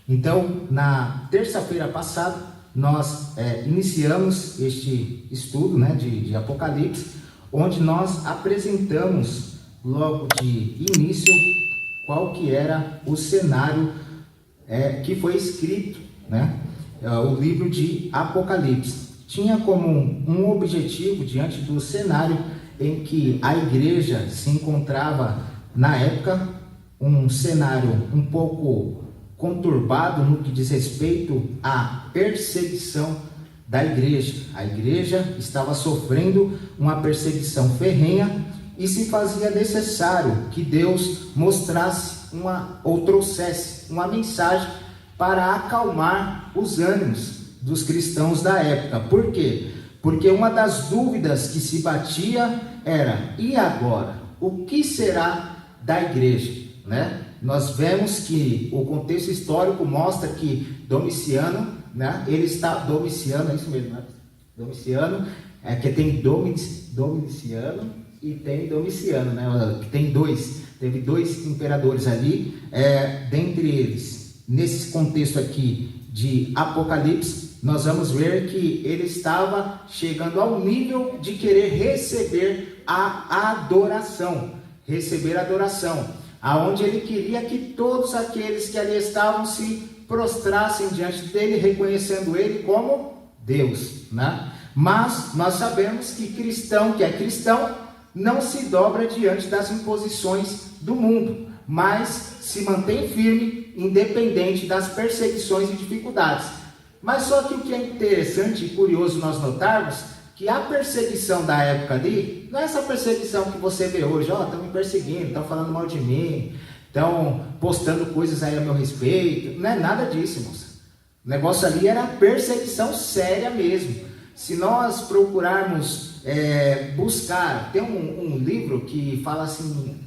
Então, na terça-feira passada, nós iniciamos este estudo, né, de Apocalipse, onde nós apresentamos logo de início qual que era o cenário que foi escrito, né, o livro de Apocalipse. Tinha como um objetivo, diante do cenário em que a igreja se encontrava na época, um cenário um pouco conturbado no que diz respeito à perseguição da igreja. A igreja estava sofrendo uma perseguição ferrenha e se fazia necessário que Deus mostrasse ou trouxesse uma mensagem para acalmar os ânimos dos cristãos da época. Por quê? Porque uma das dúvidas que se batia era: e agora? O que será da igreja? Né? Nós vemos que o contexto histórico mostra que Domiciano, né? Domiciano, é isso mesmo, né? Domiciano, que tem Domiciano e tem Domiciano, né? Teve dois imperadores ali, dentre eles, nesse contexto aqui de Apocalipse, nós vamos ver que ele estava chegando ao nível de querer receber a adoração, aonde ele queria que todos aqueles que ali estavam se prostrassem diante dele, reconhecendo ele como Deus, né? Mas nós sabemos que cristão que é cristão não se dobra diante das imposições do mundo, mas se mantém firme, independente das perseguições e dificuldades. Mas só que o que é interessante e curioso nós notarmos, que a perseguição da época ali, não é essa perseguição que você vê hoje, estão me perseguindo, estão falando mal de mim, estão postando coisas aí a meu respeito, não é nada disso, moça. O negócio ali era perseguição séria mesmo. Se nós procurarmos buscar, tem um livro que fala assim,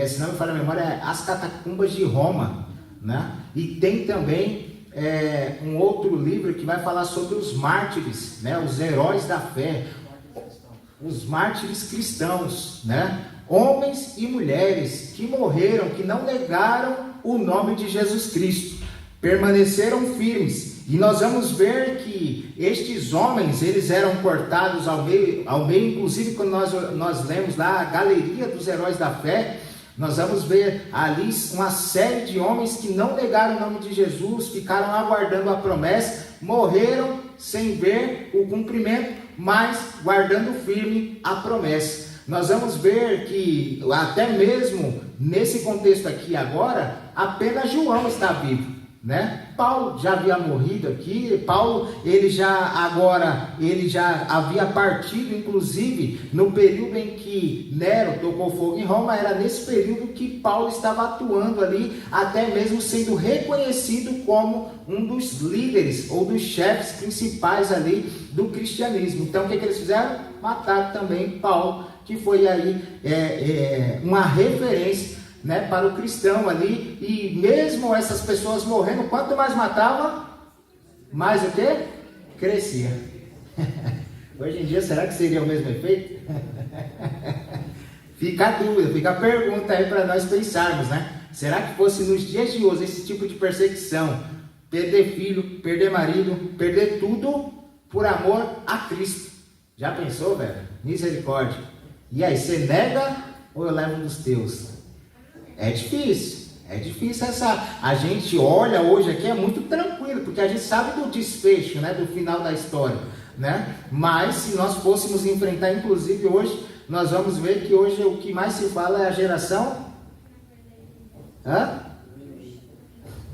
se não me falha a memória, é As Catacumbas de Roma, né? E tem também um outro livro que vai falar sobre os mártires, né? Os heróis da fé, os mártires cristãos, né? Homens e mulheres que morreram, que não negaram o nome de Jesus Cristo, permaneceram firmes. E nós vamos ver que estes homens, eles eram cortados ao meio, inclusive quando nós lemos lá a galeria dos heróis da fé, nós vamos ver ali uma série de homens que não negaram o nome de Jesus, ficaram aguardando a promessa, morreram sem ver o cumprimento, mas guardando firme a promessa. Nós vamos ver que até mesmo nesse contexto aqui agora, apenas João está vivo, né? Paulo já havia morrido aqui. Paulo, ele já havia partido, inclusive no período em que Nero tocou fogo em Roma. Era nesse período que Paulo estava atuando ali, até mesmo sendo reconhecido como um dos líderes ou dos chefes principais ali do cristianismo. Então o que eles fizeram? Mataram também Paulo, que foi aí uma referência, né, para o cristão ali. E mesmo essas pessoas morrendo, quanto mais matava, mais o que? Crescia. Hoje em dia, será que seria o mesmo efeito? Fica a dúvida, fica a pergunta aí para nós pensarmos, né? Será que fosse nos dias de hoje esse tipo de perseguição, perder filho, perder marido, perder tudo por amor a Cristo? Já pensou, velho? Misericórdia. E aí, você nega ou eu levo dos teus? É difícil a gente olha hoje aqui, é muito tranquilo, porque a gente sabe do desfecho, né, do final da história, né? Mas se nós fôssemos enfrentar, inclusive hoje, nós vamos ver que hoje o que mais se fala é a geração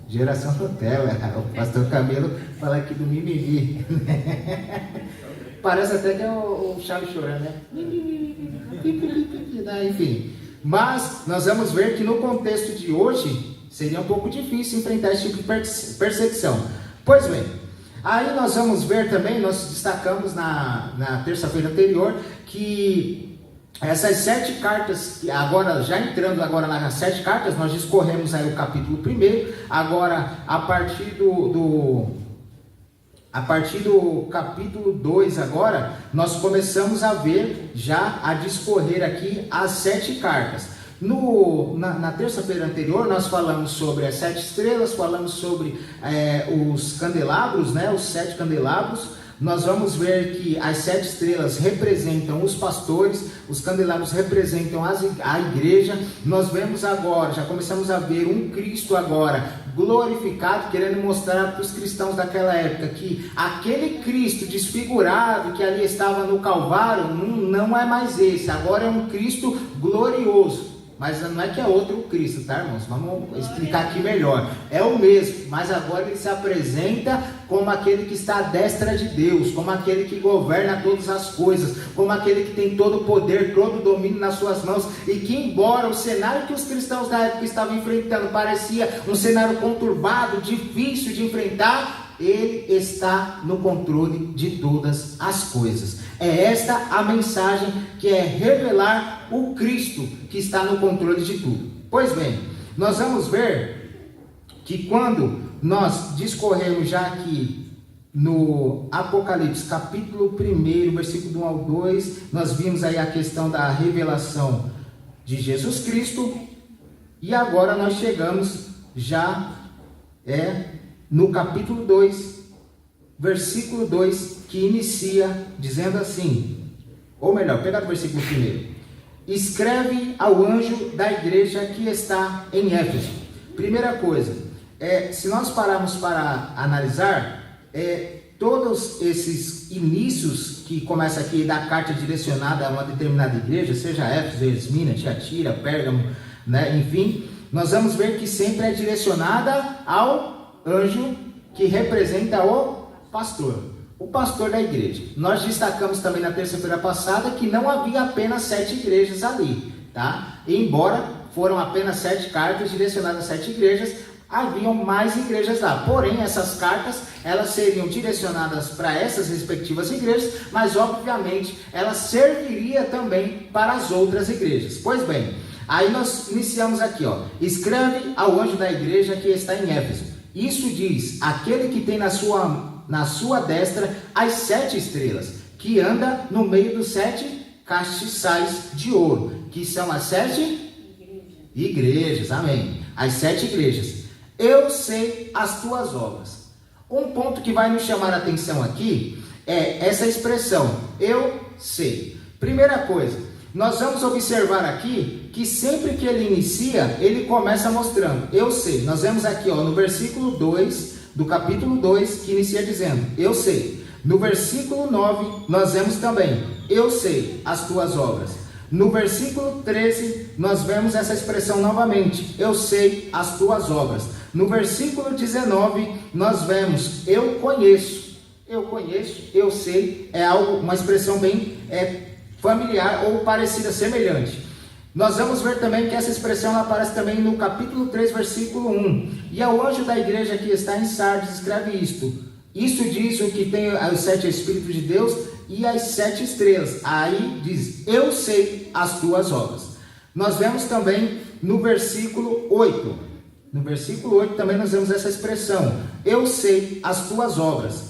geração Nutella. O pastor Camilo fala aqui do mimimi. Parece até que é o Chaves chorando, né? Enfim. Mas nós vamos ver que no contexto de hoje seria um pouco difícil enfrentar esse tipo de perseguição. Pois bem, aí nós vamos ver também, nós destacamos na terça-feira anterior, que essas 7 cartas, agora já entrando nas 7 cartas, nós discorremos aí o capítulo 1, agora a partir do capítulo 2 agora, nós começamos a ver, já a discorrer aqui as 7 cartas. Na terça-feira anterior, nós falamos sobre as 7 estrelas, falamos sobre os candelabros, né, os 7 candelabros. Nós vamos ver que as 7 estrelas representam os pastores, os candelabros representam a igreja. Nós vemos agora, já começamos a ver um Cristo agora glorificado, querendo mostrar para os cristãos daquela época que aquele Cristo desfigurado que ali estava no Calvário não é mais esse, agora é um Cristo glorioso. Mas não é que é outro Cristo, tá, irmãos? Vamos explicar aqui melhor. É o mesmo, mas agora ele se apresenta como aquele que está à destra de Deus, como aquele que governa todas as coisas, como aquele que tem todo o poder, todo o domínio nas suas mãos, e que embora o cenário que os cristãos da época estavam enfrentando parecia um cenário conturbado, difícil de enfrentar, ele está no controle de todas as coisas. É esta a mensagem, que é revelar o Cristo que está no controle de tudo. Pois bem, nós vamos ver que quando nós discorremos já aqui no Apocalipse, capítulo 1, versículo 1 ao 2, nós vimos aí a questão da revelação de Jesus Cristo, e agora nós chegamos já no capítulo 2, versículo 2, que inicia dizendo assim, ou melhor, pega o versículo 1. Escreve ao anjo da igreja que está em Éfeso. Primeira coisa, se nós pararmos para analisar, todos esses inícios que começa aqui da carta direcionada a uma determinada igreja, seja Éfeso, Esmina, Tiatira, Pérgamo, né, enfim, nós vamos ver que sempre é direcionada ao anjo que representa o pastor da igreja. Nós destacamos também na terça-feira passada que não havia apenas 7 igrejas ali, tá? Embora foram apenas 7 cartas direcionadas a 7 igrejas, haviam mais igrejas lá. Porém, essas cartas, elas seriam direcionadas para essas respectivas igrejas, mas obviamente ela serviria também para as outras igrejas. Pois bem, aí nós iniciamos aqui, escreve ao anjo da igreja que está em Éfeso. Isso diz aquele que tem na sua destra as 7 estrelas, que anda no meio dos 7 castiçais de ouro, que são as 7 igrejas, amém, as 7 igrejas. Eu sei as tuas obras. Um ponto que vai nos chamar a atenção aqui é essa expressão, eu sei. Primeira coisa, nós vamos observar aqui que sempre que ele inicia, ele começa mostrando, eu sei. Nós vemos aqui no versículo 2 do capítulo 2, que inicia dizendo, eu sei. No versículo 9, nós vemos também, eu sei as tuas obras. No versículo 13, nós vemos essa expressão novamente, eu sei as tuas obras. No versículo 19, nós vemos, eu conheço, eu sei, é algo, uma expressão bem familiar ou parecida, semelhante. Nós vamos ver também que essa expressão aparece também no capítulo 3, versículo 1. E ao anjo da igreja que está em Sardes, escreve isto. Isso diz o que tem os 7 Espíritos de Deus e as 7 estrelas. Aí diz, eu sei as tuas obras. Nós vemos também no versículo 8. No versículo 8 também nós vemos essa expressão, eu sei as tuas obras.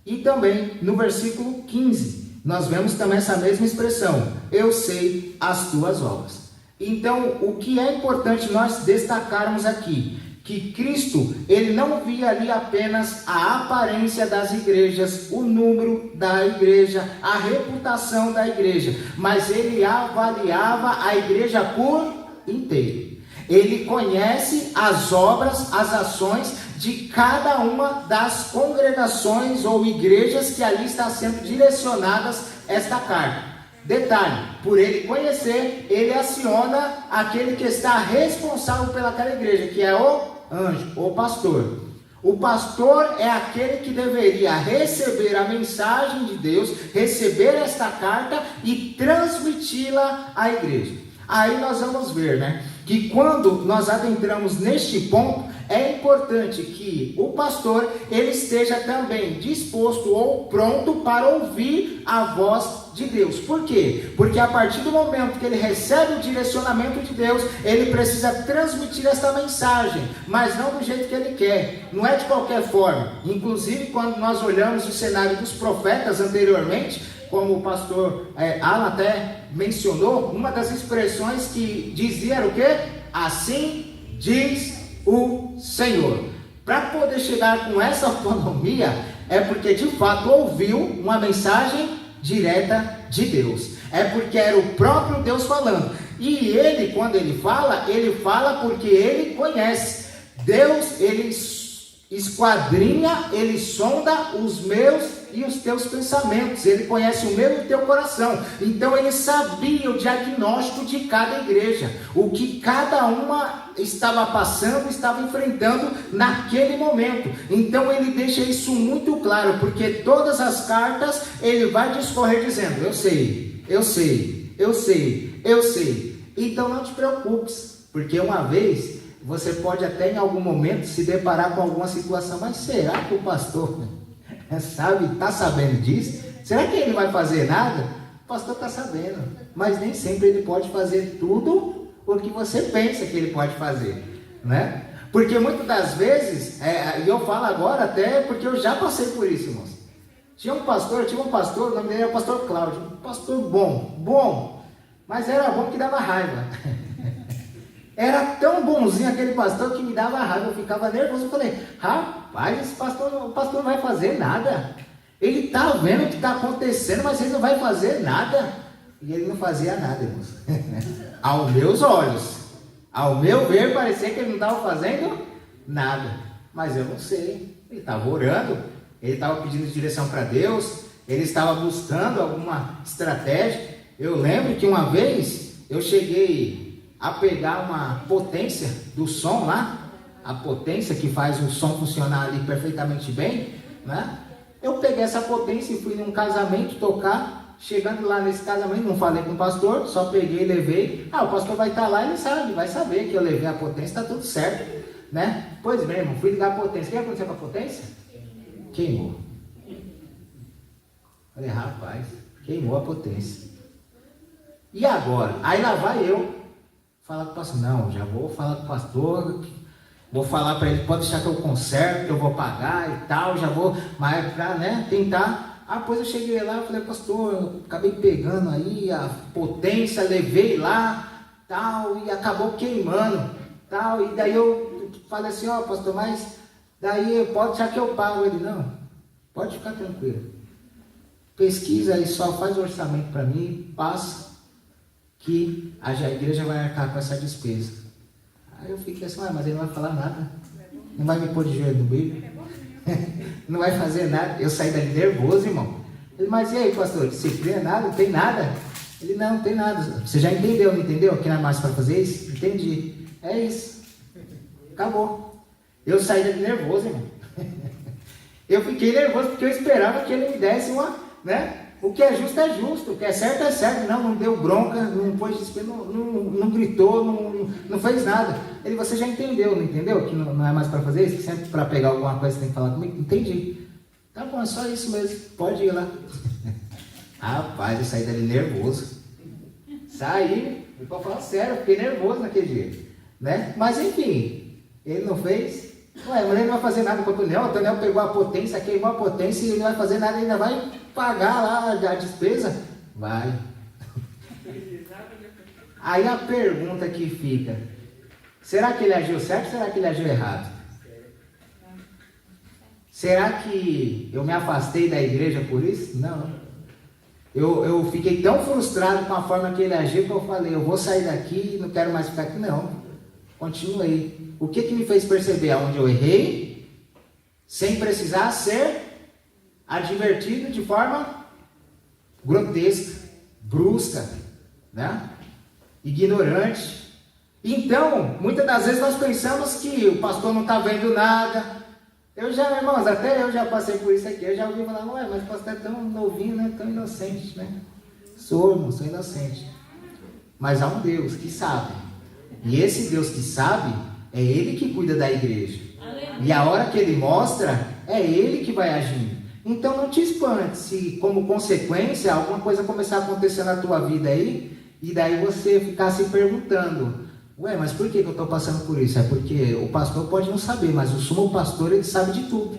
E também no versículo 15, nós vemos também essa mesma expressão, eu sei as tuas obras. Então, o que é importante nós destacarmos aqui, que Cristo, ele não via ali apenas a aparência das igrejas, o número da igreja, a reputação da igreja, mas ele avaliava a igreja por inteiro. Ele conhece as obras, as ações de cada uma das congregações ou igrejas que ali está sendo direcionadas esta carta. Detalhe, por ele conhecer, ele aciona aquele que está responsável pelaquela igreja, que é o anjo, o pastor. O pastor é aquele que deveria receber a mensagem de Deus, receber esta carta e transmiti-la à igreja. Aí nós vamos ver, que quando nós adentramos neste ponto, é importante que o pastor, ele esteja também disposto ou pronto para ouvir a voz de Deus. Por quê? Porque a partir do momento que ele recebe o direcionamento de Deus, ele precisa transmitir essa mensagem, mas não do jeito que ele quer, não é de qualquer forma. Inclusive, quando nós olhamos o cenário dos profetas anteriormente, como o pastor Alan até mencionou, uma das expressões que dizia era o quê? Assim diz o Senhor. Para poder chegar com essa autonomia, é porque de fato ouviu uma mensagem direta de Deus. É porque era o próprio Deus falando. E ele, quando ele fala porque ele conhece. Deus, ele esquadrinha, ele sonda os meus e os teus pensamentos. Ele conhece o meu e o teu coração. Então ele sabia o diagnóstico de cada igreja, o que cada uma estava passando, estava enfrentando naquele momento. Então ele deixa isso muito claro, porque todas as cartas ele vai discorrer dizendo: eu sei, eu sei, eu sei, eu sei. Então não te preocupes, porque uma vez você pode até em algum momento se deparar com alguma situação. Mas será que o pastor está sabendo disso? Será que ele vai fazer nada? O pastor está sabendo, mas nem sempre ele pode fazer tudo o que você pensa que ele pode fazer, né? Porque muitas das vezes, e eu falo agora até porque eu já passei por isso, irmãos. Tinha um pastor, o nome dele era o pastor Cláudio, um pastor bom, mas era bom que dava raiva. Era tão bonzinho aquele pastor que me dava raiva, eu ficava nervoso. Eu falei: rapaz, esse pastor, o pastor não vai fazer nada. Ele está vendo o que está acontecendo, mas ele não vai fazer nada. E ele não fazia nada, irmãos. Aos meus olhos, ao meu ver, parecia que ele não estava fazendo nada. Mas eu não sei, ele estava orando, ele estava pedindo direção para Deus, ele estava buscando alguma estratégia. Eu lembro que uma vez eu cheguei a pegar uma potência do som lá, a potência que faz o som funcionar ali perfeitamente bem, né? Eu peguei essa potência e fui num casamento tocar. Chegando lá nesse casamento, não falei com o pastor, só peguei e levei. O pastor vai estar lá, ele sabe, vai saber que eu levei a potência, está tudo certo, né? Pois bem, irmão, fui ligar a potência. O que aconteceu com a potência? Queimou. Falei: rapaz, queimou a potência. E agora? Aí lá vai eu falar com o pastor. Não, já vou falar com o pastor, vou falar para ele: pode deixar que eu conserto, que eu vou pagar e tal, já vou, mas para, né, tentar. Depois eu cheguei lá, eu falei: pastor, eu acabei pegando aí a potência, levei lá, tal, e acabou queimando, tal, e daí eu falei assim: pastor, mas daí pode deixar que eu pago. Ele: não, pode ficar tranquilo, pesquisa aí, só faz o orçamento para mim, passa, que a igreja vai arcar com essa despesa. Aí eu fiquei assim: mas ele não vai falar nada, não vai me pôr de joelho no bico, não vai fazer nada. Eu saí dali nervoso, irmão. Ele: mas e aí, pastor, disciplina, nada, não tem nada? Ele: não tem nada. Você já entendeu, não entendeu? Que não é mais para fazer isso? Entendi. É isso, acabou. Eu saí dali nervoso, irmão. Eu fiquei nervoso porque eu esperava que ele me desse uma, né? O que é justo, o que é certo. Não deu bronca, não pôs desespero, não gritou, não fez nada. Ele: você já entendeu, não entendeu? Que não é mais para fazer isso, que sempre para pegar alguma coisa você tem que falar comigo? Entendi. Tá bom, é só isso mesmo, pode ir lá. Rapaz, eu saí dali nervoso. Saí, e para falar sério, eu fiquei nervoso naquele dia, né? Mas enfim, ele não fez. Mas ele não vai fazer nada com o Tonel pegou a potência, queimou a potência, e ele não vai fazer nada, ainda vai pagar lá a despesa? Vai. Aí a pergunta que fica: será que ele agiu certo ou será que ele agiu errado? Será que eu me afastei da igreja por isso? Não. Eu fiquei tão frustrado com a forma que ele agiu que eu falei: eu vou sair daqui, não quero mais ficar aqui. Não, continuei. O que me fez perceber aonde eu errei, sem precisar ser advertido de forma grotesca, brusca, né? Ignorante. Então, muitas das vezes nós pensamos que o pastor não está vendo nada. Irmãos, até eu já passei por isso aqui. Eu já ouvi falar: mas o pastor é tão novinho, né? Tão inocente, né? Sou inocente. Mas há um Deus que sabe. E esse Deus que sabe, é Ele que cuida da igreja. E a hora que Ele mostra, é Ele que vai agindo. Então não te espante se, como consequência, alguma coisa começar a acontecer na tua vida aí, e daí você ficar se perguntando: mas por que eu estou passando por isso? É porque o pastor pode não saber, mas o sumo pastor, ele sabe de tudo.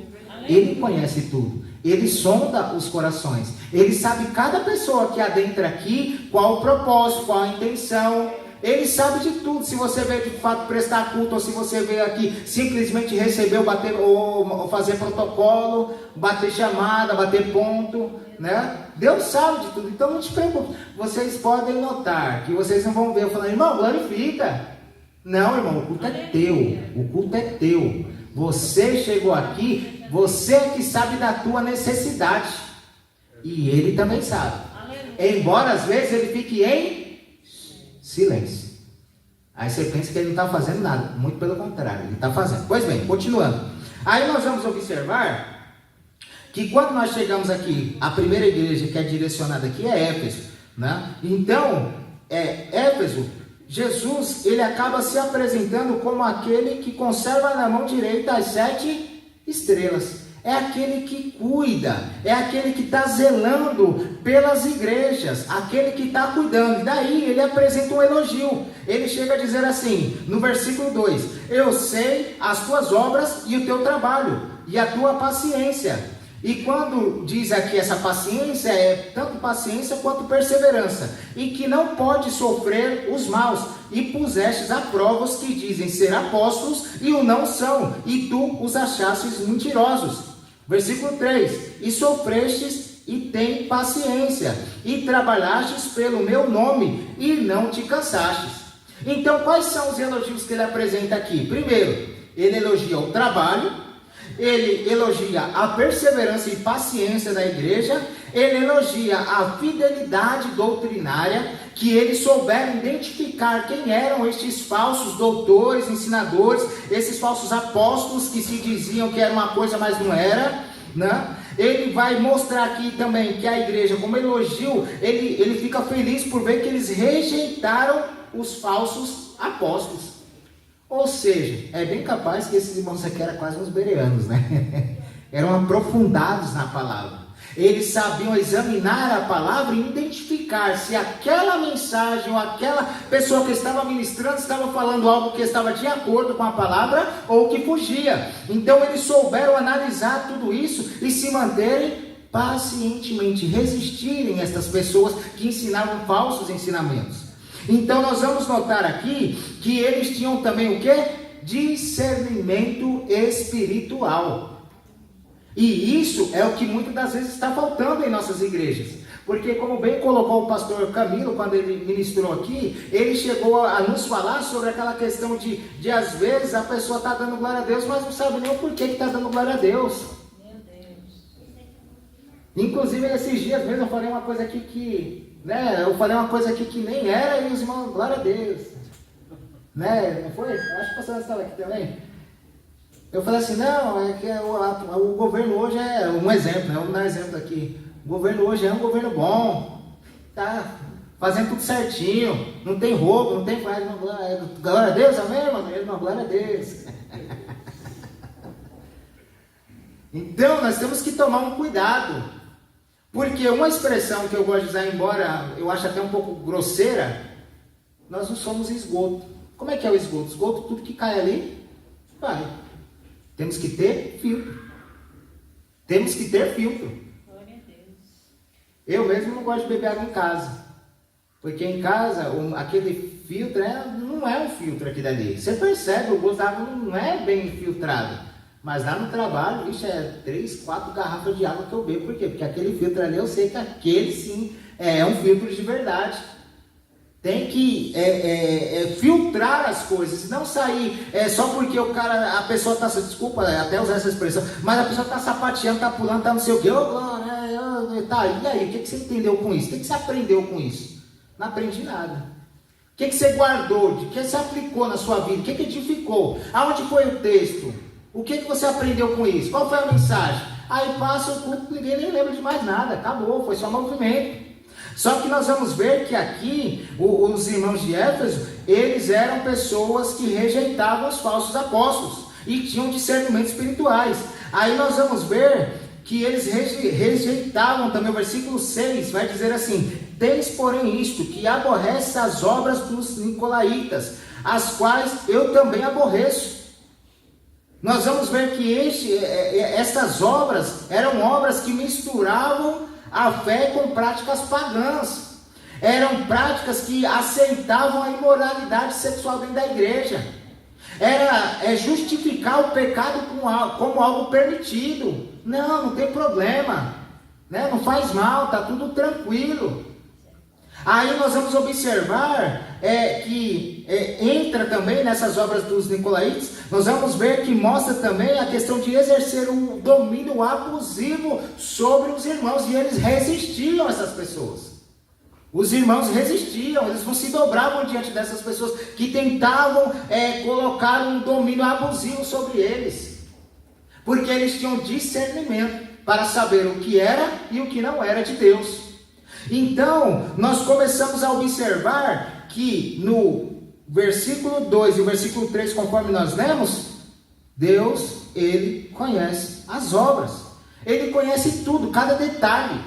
Ele conhece tudo. Ele sonda os corações. Ele sabe cada pessoa que adentra aqui, qual o propósito, qual a intenção. Ele sabe de tudo. Se você veio de fato prestar culto, ou se você veio aqui simplesmente receber ou fazer protocolo, bater chamada, bater ponto, né? Deus sabe de tudo. Então não te preocupe. Vocês podem notar que vocês não vão ver eu falando, irmão, glorifica. Não, irmão, o culto é teu. O culto é teu. Você chegou aqui, você é que sabe da tua necessidade. E ele também sabe. Embora às vezes ele fique em silêncio. Aí você pensa que ele não está fazendo nada. Muito pelo contrário, ele está fazendo. Pois bem, continuando. Aí nós vamos observar que quando nós chegamos aqui, a primeira igreja que é direcionada aqui é Éfeso, né? Então, Éfeso, Jesus, ele acaba se apresentando como aquele que conserva na mão direita as 7 estrelas. É aquele que cuida, é aquele que está zelando pelas igrejas, aquele que está cuidando. E daí ele apresenta um elogio. Ele chega a dizer assim, no versículo 2: eu sei as tuas obras e o teu trabalho, e a tua paciência. E quando diz aqui essa paciência, é tanto paciência quanto perseverança, e que não pode sofrer os maus, e pusestes a prova os que dizem ser apóstolos e o não são, e tu os achastes mentirosos. Versículo 3: e sofrestes e tem paciência, e trabalhastes pelo meu nome, e não te cansastes. Então quais são os elogios que ele apresenta aqui? Primeiro, ele elogia o trabalho, ele elogia a perseverança e paciência da igreja, ele elogia a fidelidade doutrinária, que eles souberam identificar quem eram estes falsos doutores, ensinadores, esses falsos apóstolos que se diziam que era uma coisa, mas não era, né? Ele vai mostrar aqui também que a igreja, como elogio, ele fica feliz por ver que eles rejeitaram os falsos apóstolos. Ou seja, é bem capaz que esses irmãos aqui eram quase uns bereanos, né? Eram aprofundados na palavra. Eles sabiam examinar a palavra e identificar se aquela mensagem ou aquela pessoa que estava ministrando estava falando algo que estava de acordo com a palavra ou que fugia. Então eles souberam analisar tudo isso e se manterem pacientemente, resistirem a estas pessoas que ensinavam falsos ensinamentos. Então nós vamos notar aqui que eles tinham também o quê? Discernimento espiritual. E isso é o que muitas das vezes está faltando em nossas igrejas. Porque como bem colocou o pastor Camilo, quando ele ministrou aqui, ele chegou a nos falar sobre aquela questão de às vezes a pessoa está dando glória a Deus, mas não sabe nem o porquê que está dando glória a Deus. Meu Deus. Inclusive esses dias mesmo eu falei uma coisa aqui que nem era, e os irmãos, glória a Deus. Né? Não foi? Acho que o pastor estava aqui também. Eu falei assim, não, é que o governo hoje é um exemplo, né? Vamos dar um exemplo aqui. O governo hoje é um governo bom, tá fazendo tudo certinho, não tem roubo, não tem... Glória a Deus, amém, mano? Glória a Deus. Então, nós temos que tomar um cuidado, porque uma expressão que eu gosto de usar, embora eu ache até um pouco grosseira, nós não somos esgoto. Como é que é o esgoto? Esgoto, tudo que cai ali, vai. Temos que ter filtro. Temos que ter filtro. Glória a Deus. Eu mesmo não gosto de beber água em casa. Porque em casa, aquele filtro não é um filtro aqui dali. Você percebe, o gosto da água não é bem filtrado. Mas lá no trabalho, é 3, 4 garrafas de água que eu bebo. Por quê? Porque aquele filtro ali, eu sei que aquele sim é um filtro de verdade. Tem que filtrar as coisas, não sair só porque a pessoa está, desculpa até usar essa expressão, mas a pessoa está sapateando, está pulando, está não sei o quê, tá, e aí, o que você entendeu com isso? O que você aprendeu com isso? Não aprendi nada. O que você guardou? O que você aplicou na sua vida? O que edificou? Aonde foi o texto? O que você aprendeu com isso? Qual foi a mensagem? Aí passa o culto, ninguém nem lembra de mais nada, acabou, foi só movimento. Só que nós vamos ver que aqui, os irmãos de Éfeso, eles eram pessoas que rejeitavam os falsos apóstolos e tinham discernimentos espirituais. Aí nós vamos ver que eles rejeitavam também, o versículo 6 vai dizer assim: tens porém isto, que aborrece as obras dos nicolaítas, as quais eu também aborreço. nós vamos ver que essas obras eram obras que misturavam a fé com práticas pagãs. Eram práticas que aceitavam a imoralidade sexual dentro da igreja. Era justificar o pecado como algo permitido. Não tem problema, né? Não faz mal, está tudo tranquilo. Aí nós vamos observar que entra também nessas obras dos nicolaítas, nós vamos ver que mostra também a questão de exercer um domínio abusivo sobre os irmãos, e eles resistiam a essas pessoas. Os irmãos resistiam, eles não se dobravam diante dessas pessoas que tentavam colocar um domínio abusivo sobre eles, porque eles tinham discernimento para saber o que era e o que não era de Deus. Então, nós começamos a observar que no versículo 2 e o versículo 3, conforme nós lemos, Deus, Ele conhece as obras. Ele conhece tudo, cada detalhe.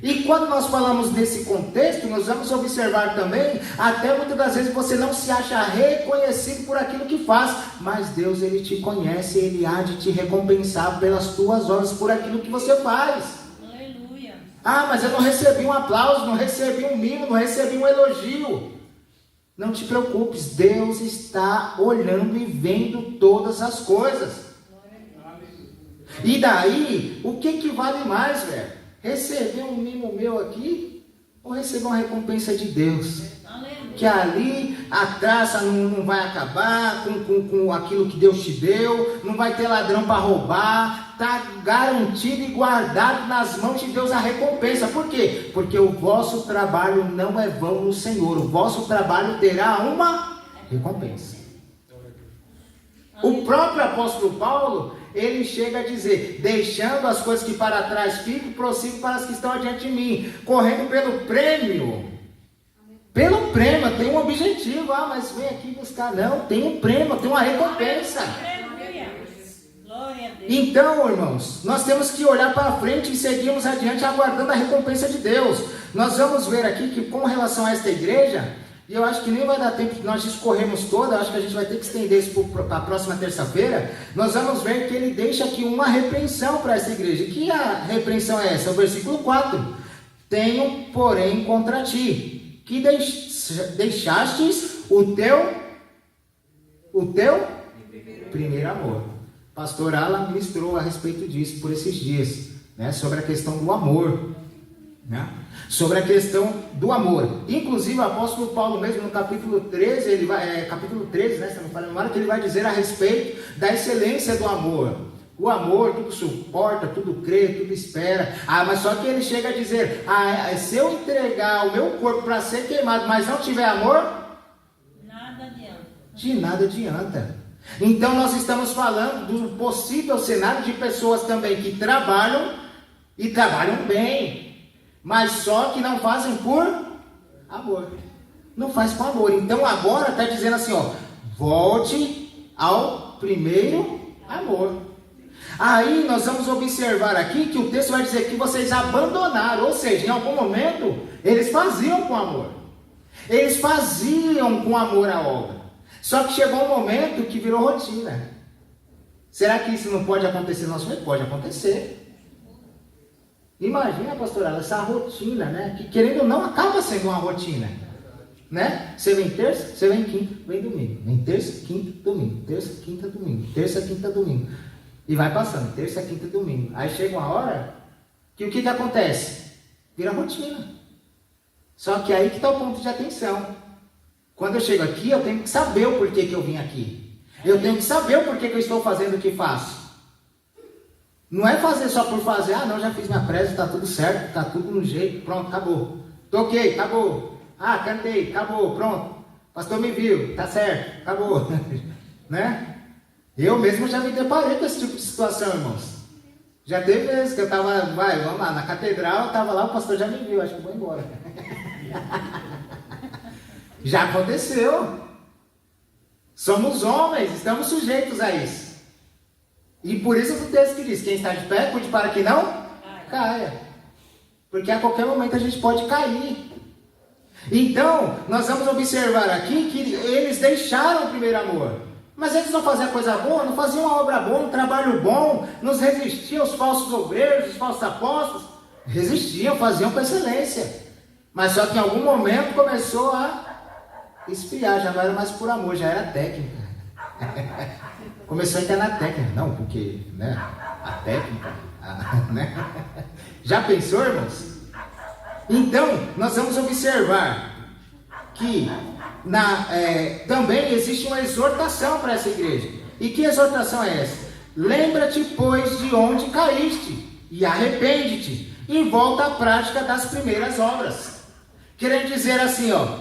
E quando nós falamos nesse contexto, nós vamos observar também, até muitas das vezes você não se acha reconhecido por aquilo que faz, mas Deus, Ele te conhece, Ele há de te recompensar pelas tuas obras, por aquilo que você faz. Aleluia. Ah, mas eu não recebi um aplauso, não recebi um mimo, não recebi um elogio. Não te preocupes, Deus está olhando e vendo todas as coisas. E daí, o que vale mais, velho? Receber um mimo meu aqui, ou receber uma recompensa de Deus? Aleluia. Que ali a traça não vai acabar com aquilo que Deus te deu, não vai ter ladrão para roubar, está garantido e guardado nas mãos de Deus a recompensa. Por quê? Porque o vosso trabalho não é vão no Senhor, o vosso trabalho terá uma recompensa. O próprio apóstolo Paulo, ele chega a dizer: deixando as coisas que para trás fico, prossigo para as que estão adiante de mim, correndo pelo prêmio. Pelo prêmio, tem um objetivo. Ah, mas vem aqui buscar. Não, tem um prêmio, tem uma recompensa. Aleluia. Glória a Deus. Então, irmãos, nós temos que olhar para frente e seguirmos adiante aguardando a recompensa de Deus. Nós vamos ver aqui que com relação a esta igreja, e eu acho que nem vai dar tempo de nós discorrermos toda, eu acho que a gente vai ter que estender isso para a próxima terça-feira. Nós vamos ver que ele deixa aqui uma repreensão para essa igreja. Que a repreensão é essa? O versículo 4. Tenho, porém, contra ti, que deixastes o teu primeiro amor. Pastor Alan ministrou a respeito disso por esses dias, né? Sobre a questão do amor, né? Sobre a questão do amor. Inclusive o apóstolo Paulo mesmo no capítulo 13, ele vai, capítulo 13, né, se não me falha a memória, que ele vai dizer a respeito da excelência do amor. O amor tudo suporta, tudo crê, tudo espera. Ah, mas só que ele chega a dizer: se eu entregar o meu corpo para ser queimado, mas não tiver amor, Nada adianta. de nada adianta. Então nós estamos falando do possível cenário de pessoas também que trabalham e trabalham bem, mas só que não fazem por amor. Não faz com amor. Então agora está dizendo assim, ó: volte ao primeiro amor. Aí nós vamos observar aqui que o texto vai dizer que vocês abandonaram, ou seja, em algum momento eles faziam com amor. Eles faziam com amor a obra. Só que chegou um momento que virou rotina. Será que isso não pode acontecer no nosso meio? Pode acontecer. Imagina, pastora, essa rotina, né? Que querendo ou não acaba sendo uma rotina, né? Você vem terça, você vem quinta, vem domingo. Vem terça, quinta, domingo. Terça, quinta, domingo. Terça, quinta, domingo. E vai passando, terça, quinta, domingo. Aí chega uma hora que o que acontece? Vira rotina. Só que aí que está o ponto de atenção. Quando eu chego aqui, eu tenho que saber o porquê que eu vim aqui. Eu tenho que saber o porquê que eu estou fazendo o que faço. Não é fazer só por fazer. Ah, não, já fiz minha prece, está tudo certo, está tudo no jeito, pronto, acabou. Toquei, acabou. Ah, cantei, acabou, pronto. Pastor me viu, tá certo, acabou. Né? Eu mesmo já me deparei com esse tipo de situação, irmãos. Já teve vezes que eu estava, vamos lá, na catedral, eu estava lá, o pastor já me viu, acho que eu vou embora. Já aconteceu. Somos homens, estamos sujeitos a isso. E por isso o texto que diz: quem está de pé, cuide para que não caia. Porque a qualquer momento a gente pode cair. Então, nós vamos observar aqui que eles deixaram o primeiro amor. Mas eles não faziam coisa boa, não faziam uma obra boa, um trabalho bom, não resistiam aos falsos obreiros, os falsos apóstolos. Resistiam, faziam com excelência. Mas só que em algum momento começou a esfriar, já não era mais por amor, já era técnica. Começou a entrar na técnica. Não, porque, né, a técnica, né? Já pensou, irmãos? Então, nós vamos observar que também existe uma exortação para essa igreja. E que exortação é essa? Lembra-te, pois, de onde caíste, e arrepende-te, e volta à prática das primeiras obras. Querendo dizer assim, ó,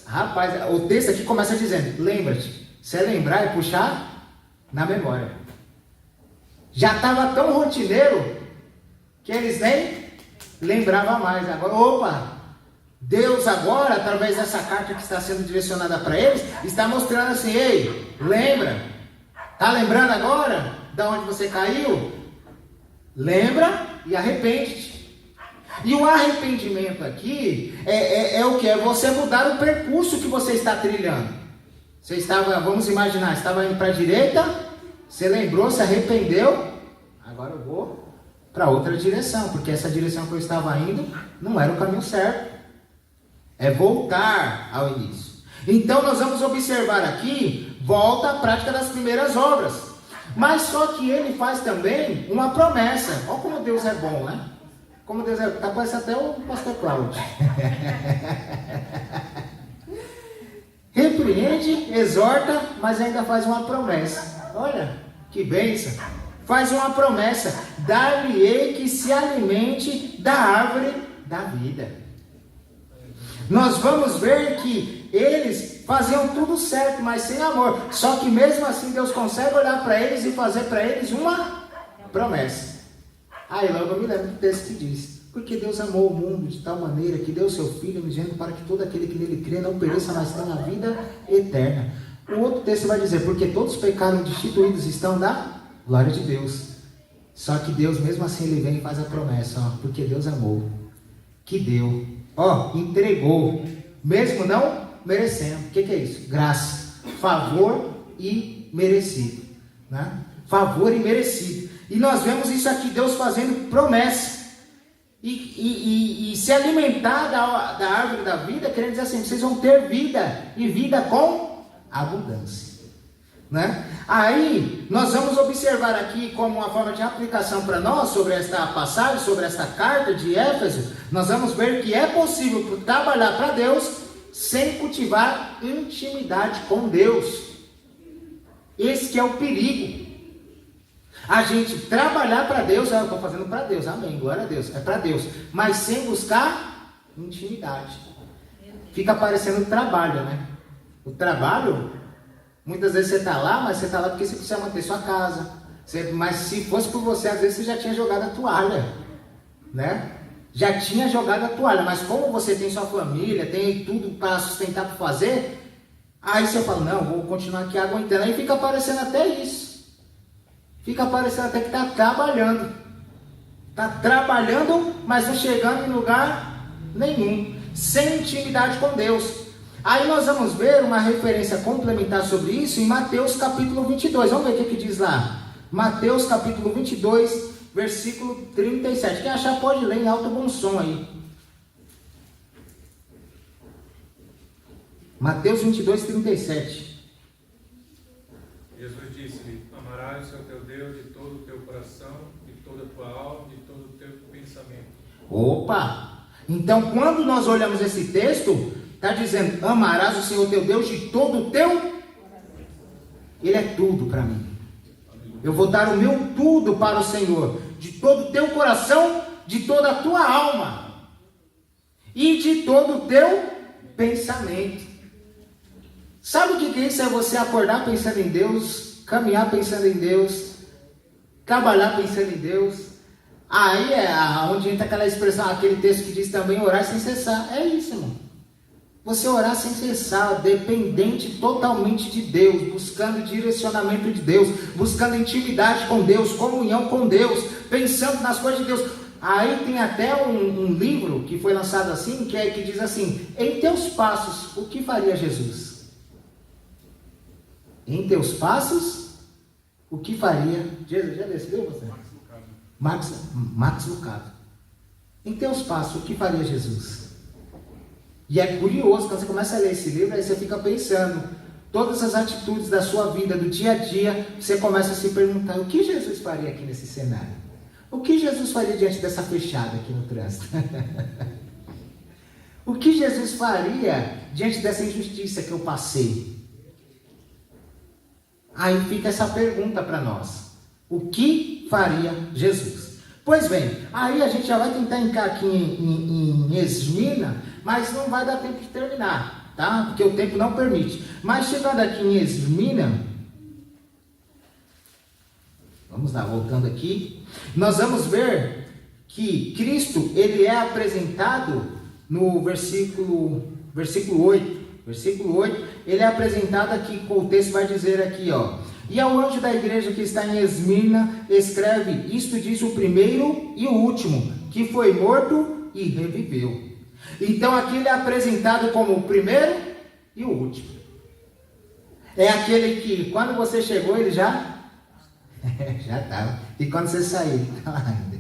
rapaz, o texto aqui começa dizendo, lembra-te. Se é lembrar, é puxar na memória. Já estava tão rotineiro que eles nem lembravam mais. Agora, opa, Deus agora, através dessa carta que está sendo direcionada para eles, está mostrando assim, ei, lembra? Está lembrando agora de onde você caiu? Lembra e arrepende-te. E o arrependimento aqui é o que? É você mudar o percurso que você está trilhando. Você estava, vamos imaginar, estava indo para a direita, você lembrou, se arrependeu, agora eu vou para outra direção, porque essa direção que eu estava indo não era o caminho certo. É voltar ao início. Então nós vamos observar aqui, volta à prática das primeiras obras. Mas só que ele faz também uma promessa. Olha como Deus é bom, né? Como Deus é bom. Tá parecendo até o pastor Cláudio. Repreende, exorta, mas ainda faz uma promessa. Olha, que bênção. Faz uma promessa. Dar-lhe-ei que se alimente da árvore da vida. Nós vamos ver que eles faziam tudo certo, mas sem amor. Só que mesmo assim Deus consegue olhar para eles e fazer para eles uma promessa. Aí logo eu me lembro do texto que diz: porque Deus amou o mundo de tal maneira que deu o seu Filho unigênito para que todo aquele que nele crê não pereça, mas tenha a vida eterna. O outro texto vai dizer: porque todos pecaram, destituídos estão da glória de Deus. Só que Deus mesmo assim ele vem e faz a promessa, ó, porque Deus amou, que deu, ó, entregou, mesmo não merecendo. O que é isso? Graça, favor e merecido, né? Favor e merecido. E nós vemos isso aqui, Deus fazendo promessa. E se alimentar da árvore da vida, querendo dizer assim, vocês vão ter vida, e vida com abundância, né? Aí nós vamos observar aqui como uma forma de aplicação para nós sobre esta passagem, sobre esta carta de Éfeso. Nós vamos ver que é possível trabalhar para Deus sem cultivar intimidade com Deus. Esse que é o perigo. A gente trabalhar para Deus, eu estou fazendo para Deus, amém, glória a Deus, é para Deus, mas sem buscar intimidade. Fica parecendo trabalho, né? O trabalho, muitas vezes você está lá, mas você está lá porque você precisa manter sua casa. Mas se fosse por você, às vezes você já tinha jogado a toalha, né? Já tinha jogado a toalha, mas como você tem sua família, tem tudo para sustentar, para fazer, aí você fala, não, vou continuar aqui aguentando. Aí fica parecendo até isso. Fica parecendo até que está trabalhando. Está trabalhando, mas não chegando em lugar nenhum. Sem intimidade com Deus. Aí nós vamos ver uma referência complementar sobre isso em Mateus capítulo 22. Vamos ver o que diz lá. Mateus capítulo 22, versículo 37. Quem achar pode ler em alto bom som aí. Mateus 22, 37. Jesus disse-lhe: amarás o teu Deus de todo o teu coração, de toda a tua alma, de todo o teu pensamento. Opa! Então quando nós olhamos esse texto, está dizendo, amarás o Senhor teu Deus de todo o teu... Ele é tudo para mim. Eu vou dar o meu tudo para o Senhor, de todo o teu coração, de toda a tua alma e de todo o teu pensamento. Sabe o que é isso? É você acordar pensando em Deus, caminhar pensando em Deus, trabalhar pensando em Deus. Aí é onde entra aquela expressão, aquele texto que diz também, orar sem cessar. É isso, irmão. Você orar sem cessar, dependente totalmente de Deus, buscando direcionamento de Deus, buscando intimidade com Deus, comunhão com Deus, pensando nas coisas de Deus. Aí tem até um livro que foi lançado assim, que diz assim, em teus passos, o que faria Jesus? Em teus passos, o que faria Jesus? Já decidiu você? Max Lucado. Em teus passos, o que faria Jesus? E é curioso, quando você começa a ler esse livro, aí você fica pensando, todas as atitudes da sua vida, do dia a dia, você começa a se perguntar, o que Jesus faria aqui nesse cenário? O que Jesus faria diante dessa fechada aqui no trânsito? O que Jesus faria diante dessa injustiça que eu passei? Aí fica essa pergunta para nós. O que faria Jesus? Pois bem, aí a gente já vai tentar entrar aqui em Esmina, mas não vai dar tempo de terminar, tá? Porque o tempo não permite. Mas chegando aqui em Esmina, vamos lá, voltando aqui, nós vamos ver que Cristo, ele é apresentado no versículo 8. Versículo 8, ele é apresentado aqui, com o texto vai dizer aqui, ó. E ao anjo da igreja que está em Esmina, escreve, isto diz o primeiro e o último, que foi morto e reviveu. Então aqui ele é apresentado como o primeiro e o último. É aquele que, quando você chegou, ele já estava. E quando você saiu, ele está lá ainda.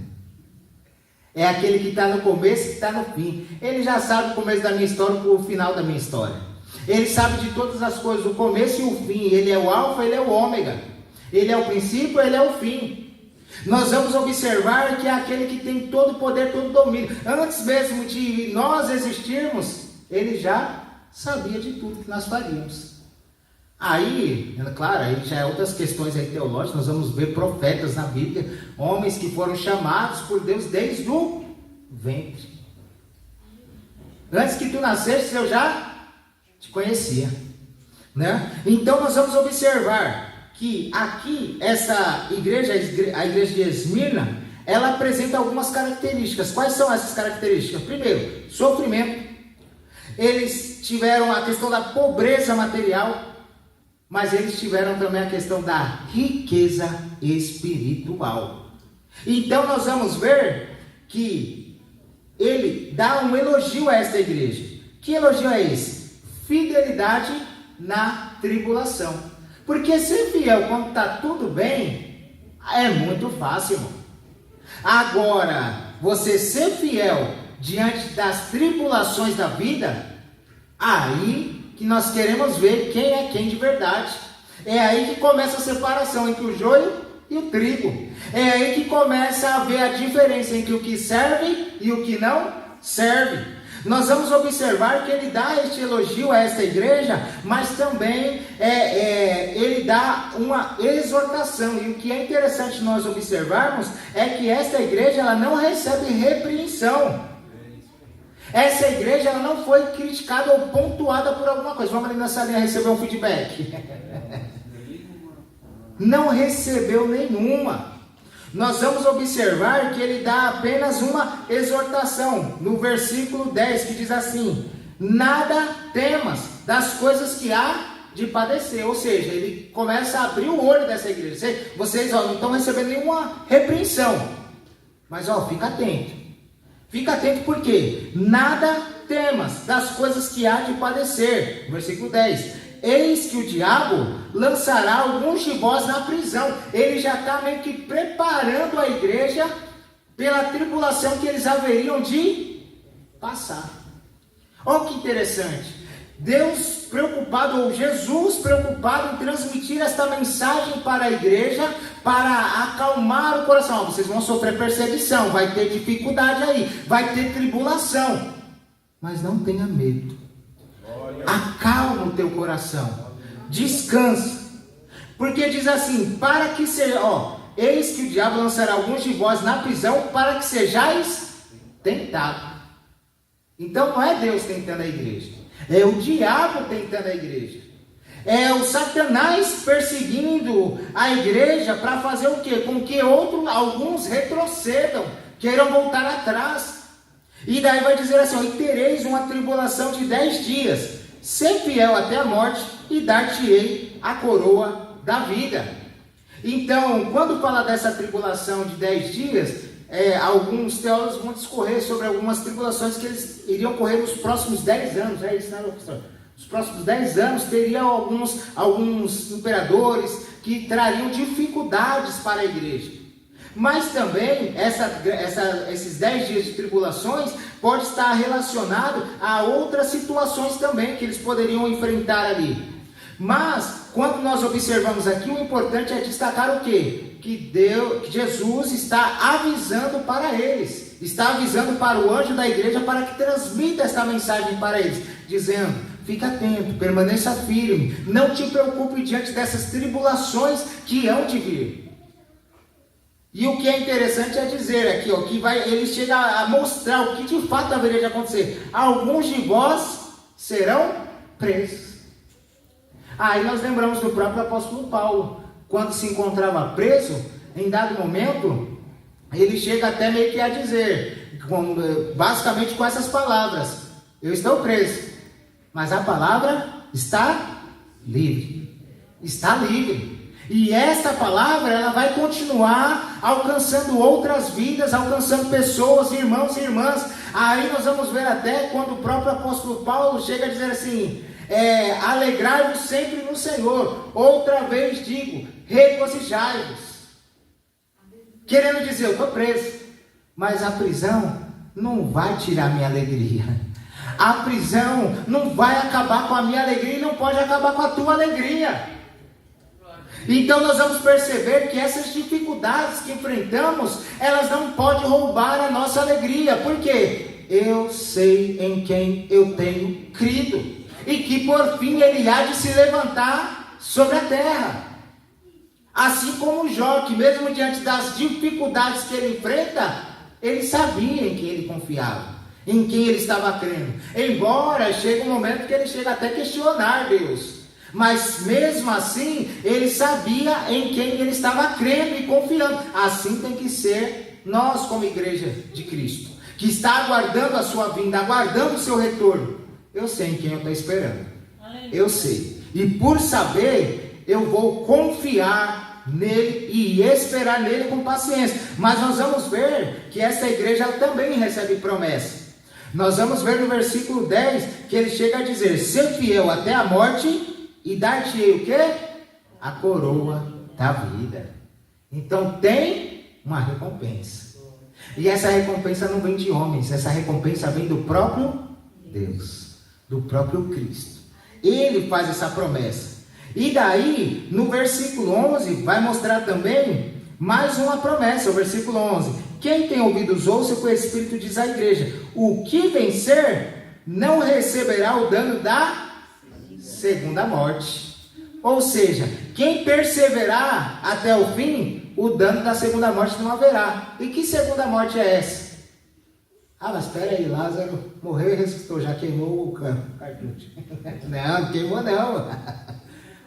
É aquele que está no começo e que está no fim. Ele já sabe o começo da minha história e o final da minha história. Ele sabe de todas as coisas, o começo e o fim. Ele é o alfa, ele é o ômega. Ele é o princípio, ele é o fim. Nós vamos observar que é aquele que tem todo o poder, todo o domínio. Antes mesmo de nós existirmos, ele já sabia de tudo que nós faríamos. Aí, claro, aí já é outras questões aí teológicas. Nós vamos ver profetas na Bíblia, homens que foram chamados por Deus desde o ventre. Antes que tu nascesses, eu já te conhecia, né? Então nós vamos observar que aqui essa igreja, a igreja de Esmina, ela apresenta algumas características. Quais são essas características? Primeiro, sofrimento. Eles tiveram a questão da pobreza material, mas eles tiveram também a questão da riqueza espiritual. Então nós vamos ver que ele dá um elogio a esta igreja. Que elogio é esse? Fidelidade na tribulação. Porque ser fiel quando está tudo bem, é muito fácil, irmão. Agora, você ser fiel diante das tribulações da vida, aí que nós queremos ver quem é quem de verdade. É aí que começa a separação entre o joio e o trigo. É aí que começa a haver a diferença entre o que serve e o que não serve. Nós vamos observar que ele dá este elogio a esta igreja, mas também ele dá uma exortação. E o que é interessante nós observarmos é que esta igreja ela não recebe repreensão. Essa igreja ela não foi criticada ou pontuada por alguma coisa. Vamos ali na salinha receber um feedback. Não recebeu nenhuma. Nós vamos observar que ele dá apenas uma exortação, no versículo 10, que diz assim: nada temas das coisas que há de padecer. Ou seja, ele começa a abrir o olho dessa igreja. Vocês não estão recebendo nenhuma repreensão, mas fica atento. Fica atento porque nada temas das coisas que há de padecer. Versículo 10. Eis que o diabo lançará alguns de vós na prisão. Ele já está meio que preparando a igreja pela tribulação que eles haveriam de passar. Olha que interessante. Deus preocupado, ou Jesus preocupado em transmitir esta mensagem para a igreja, para acalmar o coração. Vocês vão sofrer perseguição, vai ter dificuldade aí, vai ter tribulação. Mas não tenha medo. Acalma o teu coração, descansa, porque diz assim, para que seja, eis que o diabo lançará alguns de vós na prisão, para que sejais tentados. Então não é Deus tentando a igreja, é o diabo tentando a igreja, é o Satanás perseguindo a igreja para fazer o quê? Com que alguns retrocedam, queiram voltar atrás. E daí vai dizer assim, e tereis uma tribulação de 10 dias, ser fiel até a morte, e dar-te-ei a coroa da vida. Então, quando fala dessa tribulação de 10 dias, alguns teólogos vão discorrer sobre algumas tribulações que eles iriam correr nos próximos 10 anos, é isso, né, professor? Nos próximos 10 anos, teria alguns imperadores que trariam dificuldades para a igreja. Mas também, esses 10 dias de tribulações pode estar relacionado a outras situações também que eles poderiam enfrentar ali. Mas, quando nós observamos aqui, o importante é destacar o quê? Que Jesus está avisando para eles, está avisando para o anjo da igreja para que transmita esta mensagem para eles, dizendo: fica atento, permaneça firme, não te preocupe diante dessas tribulações que hão de vir. E o que é interessante é dizer aqui, ó, que ele chega a mostrar o que de fato haveria de acontecer. Alguns de vós serão presos. Aí nós lembramos do próprio apóstolo Paulo, quando se encontrava preso, em dado momento, ele chega até meio que a dizer, basicamente com essas palavras: eu estou preso, mas a palavra está livre. Está livre. E esta palavra, ela vai continuar alcançando outras vidas, alcançando pessoas, irmãos e irmãs. Aí nós vamos ver até quando o próprio apóstolo Paulo chega a dizer assim: alegrai-vos sempre no Senhor. Outra vez digo, regozijai-vos. Querendo dizer, eu estou preso, mas a prisão não vai tirar minha alegria. A prisão não vai acabar com a minha alegria e não pode acabar com a tua alegria. Então nós vamos perceber que essas dificuldades que enfrentamos, elas não podem roubar a nossa alegria. Por quê? Eu sei em quem eu tenho crido, e que por fim ele há de se levantar sobre a terra. Assim como Jó, que mesmo diante das dificuldades que ele enfrenta, ele sabia em quem ele confiava, em quem ele estava crendo. Embora chegue um momento que ele chega até a questionar Deus, mas mesmo assim, ele sabia em quem ele estava crendo e confiando. Assim tem que ser nós como igreja de Cristo, que está aguardando a sua vinda, aguardando o seu retorno. Eu sei em quem eu estou esperando. Eu sei. E por saber, eu vou confiar nele e esperar nele com paciência. Mas nós vamos ver que essa igreja também recebe promessa. Nós vamos ver no versículo 10 que ele chega a dizer: ser fiel até a morte, e dar-te-ei o quê? A coroa da vida. Então tem uma recompensa. E essa recompensa não vem de homens, essa recompensa vem do próprio Deus, do próprio Cristo. Ele faz essa promessa. E daí, no versículo 11, vai mostrar também mais uma promessa, o versículo 11: quem tem ouvidos ouça o que o Espírito diz à igreja. O que vencer não receberá o dano da segunda morte. Ou seja, quem perseverar até o fim, o dano da segunda morte não haverá. E que segunda morte é essa? Ah, mas espera aí, Lázaro morreu e ressuscitou, já queimou o cartucho. Não queimou não.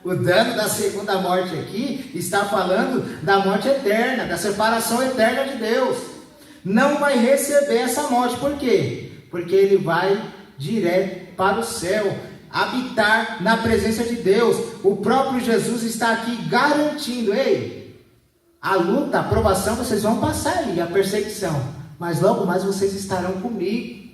O dano da segunda morte aqui está falando da morte eterna, da separação eterna de Deus. Não vai receber essa morte. Por quê? Porque ele vai direto para o céu, habitar na presença de Deus. O próprio Jesus está aqui garantindo: ei, a luta, a provação, vocês vão passar ali, a perseguição, mas logo mais vocês estarão comigo,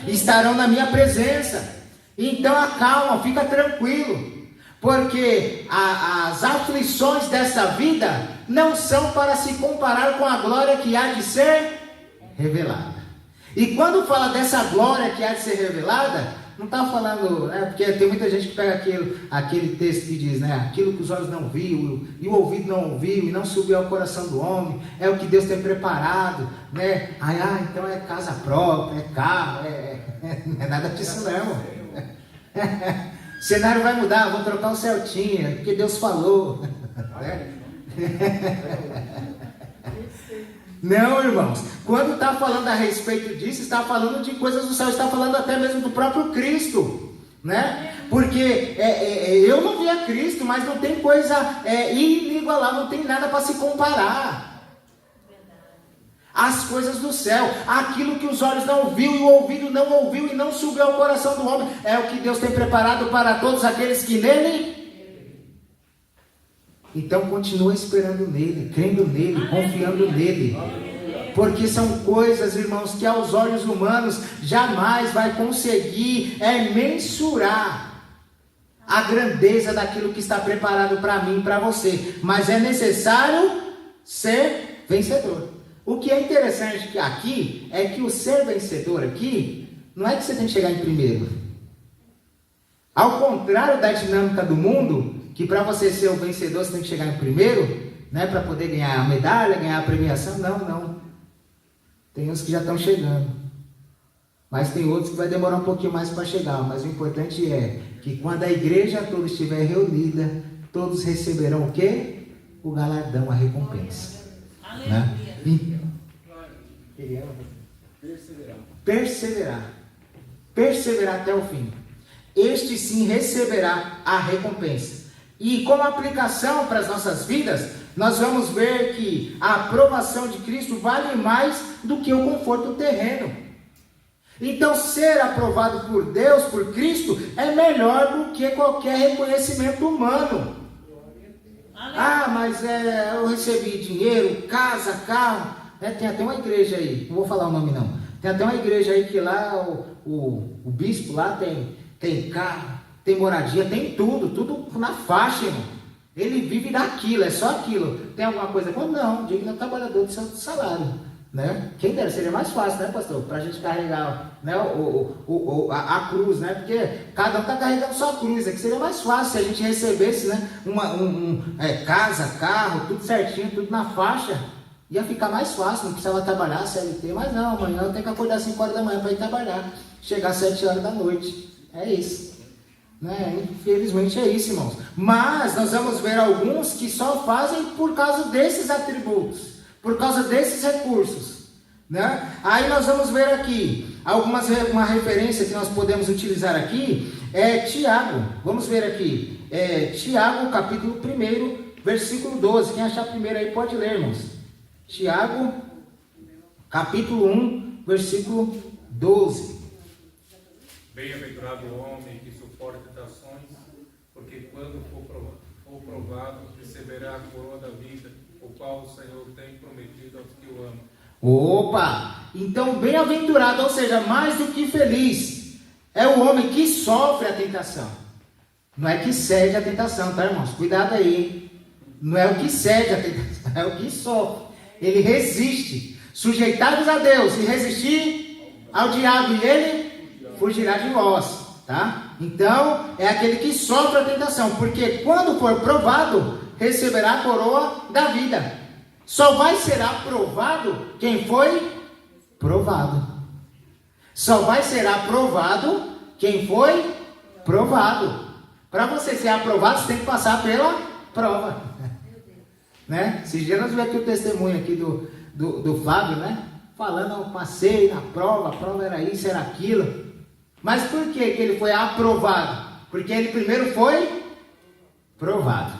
estarão na minha presença. Então acalma, fica tranquilo, porque as aflições dessa vida não são para se comparar com a glória que há de ser revelada. E quando fala dessa glória que há de ser revelada, não está falando, né? Porque tem muita gente que pega aquele texto que diz, né? Aquilo que os olhos não viu e o ouvido não ouviu e não subiu ao coração do homem, é o que Deus tem preparado, né? Então é casa própria, é carro, não é nada disso não. O cenário vai mudar, vou trocar o Celtinha, porque Deus falou. Não, irmãos, quando está falando a respeito disso, está falando de coisas do céu, está falando até mesmo do próprio Cristo, né? Porque eu não vi a Cristo, mas não tem coisa inigualável, não tem nada para se comparar. As coisas do céu, aquilo que os olhos não viu e o ouvido não ouviu e não subiu ao coração do homem, é o que Deus tem preparado para todos aqueles que nele. Então continua esperando nele, crendo nele, confiando nele, porque são coisas, irmãos, que aos olhos humanos jamais vai conseguir mensurar a grandeza daquilo que está preparado para mim e para você. Mas é necessário ser vencedor. O que é interessante aqui é que o ser vencedor aqui, não é que você tem que chegar em primeiro. Ao contrário da dinâmica do mundo, que para você ser o vencedor você tem que chegar em primeiro, né, para poder ganhar a medalha, ganhar a premiação. Não. Tem uns que já estão chegando. Mas tem outros que vai demorar um pouquinho mais para chegar. Mas o importante é que quando a igreja toda estiver reunida, todos receberão o quê? O galardão, a recompensa. Né? Perseverar até o fim. Este sim receberá a recompensa. E como aplicação para as nossas vidas, nós vamos ver que a aprovação de Cristo vale mais do que o conforto terreno. Então, ser aprovado por Deus, por Cristo, é melhor do que qualquer reconhecimento humano. Mas eu recebi dinheiro, casa, carro. Tem até uma igreja aí, não vou falar o nome não. Tem até uma igreja aí que lá o bispo lá tem carro, tem moradia, tem tudo na faixa, irmão. Ele vive daquilo, é só aquilo. Tem alguma coisa? Não, digno trabalhador do seu salário. Né? Quem dera, seria mais fácil, né, pastor? Para a gente carregar, né, a cruz, né? Porque cada um está carregando só a cruz. Aqui seria mais fácil se a gente recebesse, né, casa, carro, tudo certinho, tudo na faixa. Ia ficar mais fácil, não precisava trabalhar CLT. Mas não, amanhã eu tenho que acordar às 5 horas da manhã para ir trabalhar. Chegar às 7 horas da noite. É isso. Né? Infelizmente é isso, irmãos. Mas nós vamos ver alguns que só fazem por causa desses atributos, por causa desses recursos, né? Aí nós vamos ver aqui uma referência que nós podemos utilizar aqui é Tiago. Vamos ver aqui, Tiago capítulo 1, versículo 12. Quem achar primeiro aí pode ler, irmãos. Tiago capítulo 1, versículo 12. Bem-aventurado o homem que suporta tentações, porque quando for provado, receberá a coroa da vida, o qual o Senhor tem prometido aos que o amam. Opa! Então, bem-aventurado, ou seja, mais do que feliz, é o homem que sofre a tentação. Não é que cede a tentação, tá, irmãos? Cuidado aí, hein? Não é o que cede a tentação, é o que sofre. Ele resiste. Sujeitados a Deus e resistir ao diabo, e ele fugirá de vós, tá? Então, é aquele que sofre a tentação, porque quando for provado, receberá a coroa da vida. Só vai ser aprovado quem foi provado. Só vai ser aprovado quem foi provado. Para você ser aprovado, você tem que passar pela prova. Né? Esses dias nós vimos aqui o testemunho aqui do Fábio, né? Falando, eu passei na prova, a prova era isso, era aquilo. Mas por que ele foi aprovado? Porque ele primeiro foi provado.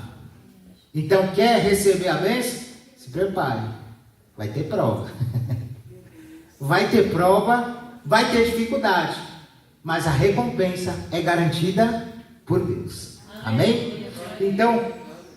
Então, quer receber a bênção? Se prepare. Vai ter prova. Vai ter prova, vai ter dificuldade. Mas a recompensa é garantida por Deus. Amém? Então,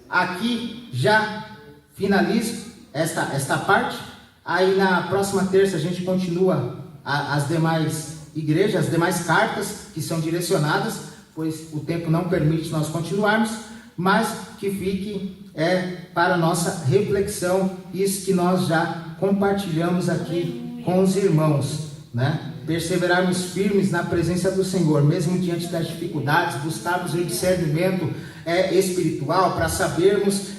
aqui já finalizo esta parte. Aí na próxima terça a gente continua as demais igrejas, as demais cartas que são direcionadas, pois o tempo não permite nós continuarmos, mas que fique para nossa reflexão isso que nós já compartilhamos aqui com os irmãos, né? Perseverarmos firmes na presença do Senhor, mesmo diante das dificuldades, buscarmos o discernimento espiritual para sabermos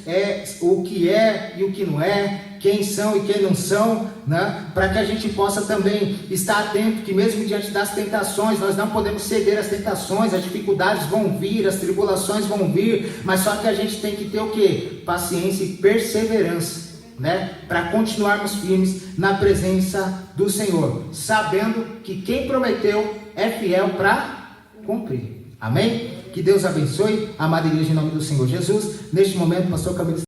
o que é e o que não é, quem são e quem não são, né? Para que a gente possa também estar atento que mesmo diante das tentações, nós não podemos ceder às tentações, as dificuldades vão vir, as tribulações vão vir, mas só que a gente tem que ter o quê? Paciência e perseverança, né? Para continuarmos firmes na presença do Senhor, sabendo que quem prometeu é fiel para cumprir. Amém? Que Deus abençoe, amada igreja, em nome do Senhor Jesus. Neste momento, pastor Camilo